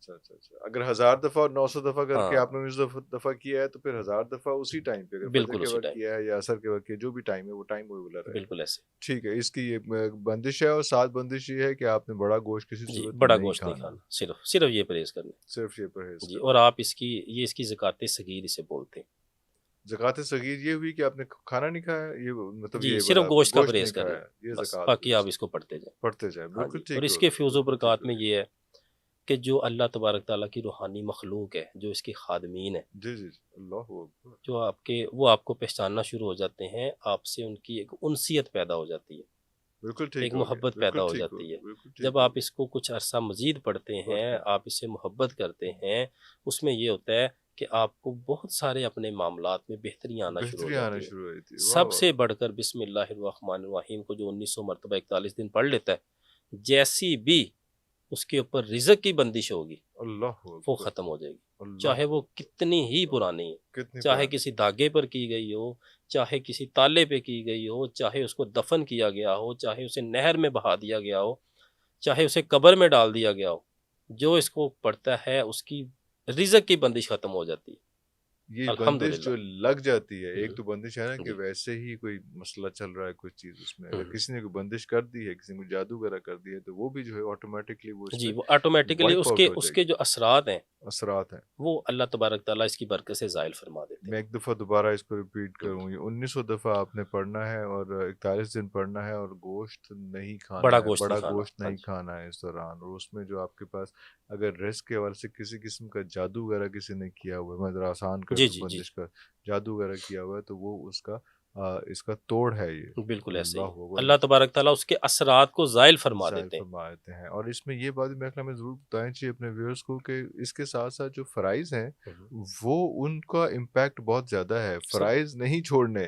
اچھا اچھا اچھا، اگر 1000 دفعہ اور 900 دفعہ کر کے ہاں آپ نے 19 دفعہ کیا ہے تو پھر 1000 دفعہ اسی ٹائم پہ، اگر فجر بالکل کے اسی وقت ٹائم، کیا ہے یا عصر کے وقت کیا، جو بھی ٹائم ہے وہ ٹائم ریگولر رہے گا. بالکل ایسے. ٹھیک ہے، اس کی یہ بندش ہے، اور ساتھ بندش یہ ہے کہ آپ نے بڑا گوشت کسی جی صورت میں بڑا نہیں گوشت نہیں کھانا، کھانا، صرف یہ پرہیز کرنا. صرف یہ پرہیز جی، اور کرنا. آپ اس کی زکوٰۃ صغیر اسے بولتے ہیں. زکوٰۃ صغیر یہ ہوئی کہ آپ نے کھانا نہیں کھایا، یہ مطلب جی یہ صرف بولا آپ نے گوشت کا گوشت نہیں پرہیز کرنا کھایا، ہے یہ بس، زکوٰۃ باقی ہوئی آپ اس اس کو پڑھتے جائیں. پڑھتے جائیں. ہاں بالکل جی، اور ٹھیک اس ہے، کے فیوز و بالکل ٹھیک برکات ہے. میں یہ ہے کہ جو اللہ تبارک تعالیٰ کی روحانی مخلوق ہے، جو اس کی خادمین ہے، جی جی جی، اللہ اکبر. جو وہ آپ کو پہچاننا شروع ہو جاتے ہیں، آپ سے ان کی ایک انسیت پیدا ہو جاتی ہے، بالکل ایک ٹھیک ہو گیا، محبت بالکل پیدا ہو ٹھیک ہو جاتی ہے. گیا، بالکل جب ٹھیک ہو آپ گیا. اس کو کچھ عرصہ مزید پڑھتے ہیں، پڑھتے آپ اس سے محبت کرتے ہیں، اس میں یہ ہوتا ہے کہ آپ کو بہت سارے اپنے معاملات میں بہتری آنا شروع ہو بہتری آنا جاتی ہے. شروع ہوئی تھی. واہ سب واہ. سے بڑھ کر بسم اللہ الرحمن الرحیم کو جو 1900 مرتبہ 41 دن پڑھ لیتا ہے، جیسی بھی اس کے اوپر رزق کی بندش ہوگی اللہ وہ اکبر. ختم ہو جائے گی، اللہ چاہے وہ اکبر. کتنی ہی پرانی ہے، کتنی چاہے پرانی. کسی دھاگے پر کی گئی ہو، چاہے کسی تالے پہ کی گئی ہو، چاہے اس کو دفن کیا گیا ہو، چاہے اسے نہر میں بہا دیا گیا ہو، چاہے اسے قبر میں ڈال دیا گیا ہو، جو اس کو پڑھتا ہے اس کی رزق کی بندش ختم ہو جاتی ہے. یہ بندش الحمدللہ. جو لگ جاتی ہے، ایک ہوں، تو بندش ہے نا کہ جی ویسے ہی کوئی مسئلہ چل رہا ہے، کوئی چیز اس میں اگر ہوں، کسی نے کوئی بندش کر دی ہے، کسی نے جادو وغیرہ کر دی ہے، تو وہ بھی جو ہے آٹومیٹکلی وہ اس جی پہ وہ آٹومیٹکلی وائپ آؤٹ ہو اس جائے کے گی. جو اثرات ہیں اثرات ہیں. وہ اللہ تبارک تعالیٰ اس کی برکت سے زائل فرما دیتے میں ہیں. ایک دفعہ دوبارہ اس کو ریپیٹ کروں، یہ 1900 دفعہ آپ نے پڑھنا ہے، اور 41 دن پڑھنا ہے، اور گوشت نہیں کھانا بڑا ہے، گوشت نہیں بڑا کھانا. گوشت ہاں نہیں جی کھانا ہے اس دوران. اور اس میں جو آپ کے پاس اگر رزق کے حوالے سے کسی قسم کا جادو وغیرہ کسی نے کیا ہوا ہے، میں ذرا آسان کر جی دوں، جی جی بندش کا جادو وغیرہ کیا ہوا ہے، تو وہ اس کا اس کا توڑ ہے یہ. بالکل ایسے ہی ہے. اللہ اکبر. اللہ تبارک تعالیٰ اس کے اثرات کو زائل فرما ظاہر دیتے ہیں. فرما دیتے ہیں. اور اس میں یہ بات بھی میرے خیال میں ضرور بتائیں چاہیے اپنے ویورز کو کہ اس کے ساتھ ساتھ جو فرائض ہیں ہوں. وہ ان کا امپیکٹ بہت زیادہ ہے. سر فرائض نہیں چھوڑنے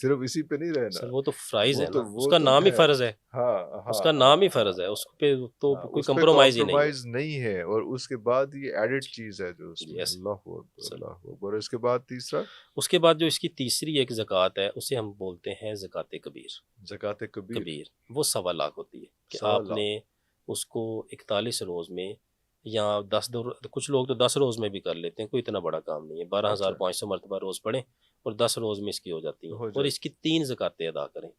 صرف اسی پہ نہیں رہنا. سر وہ تو فرائض ہے نا، اس وہ کا تو نام ہی ہے. فرض ہے، ہاں اس ہاں کا ہاں نام ہی ہاں فرض ہے، اس پہ تو ہاں، کوئی اس پہ کمپرومائز ہی نہیں ہے. کمپرومائز نہیں ہے. اور اس کے بعد یہ ایڈڈ جی چیز ہے جو اس جی میں. ایسے اللہ اکبر، سر. اللہ اکبر. اور اس کے بعد تیسرا اس کے بعد جو اس کی تیسری ایک زکوٰۃ ہے اسے ہم بولتے ہیں زکوٰۃ کبیر. زکوٰۃ کبیر. کبیر وہ 1.25 ہوتی ہے کہ آپ 1.25 نے اس کو 41 روز میں یا 10 کچھ لوگ تو 10 روز میں بھی کر لیتے ہیں، کوئی اتنا بڑا کام نہیں ہے. اچھا 12,500 مرتبہ روز پڑھیں اور 10 روز میں اس کی ہو جاتی ہیں، ہو اور اس جاتی. کی 3 زکوٰتیں ادا کریں.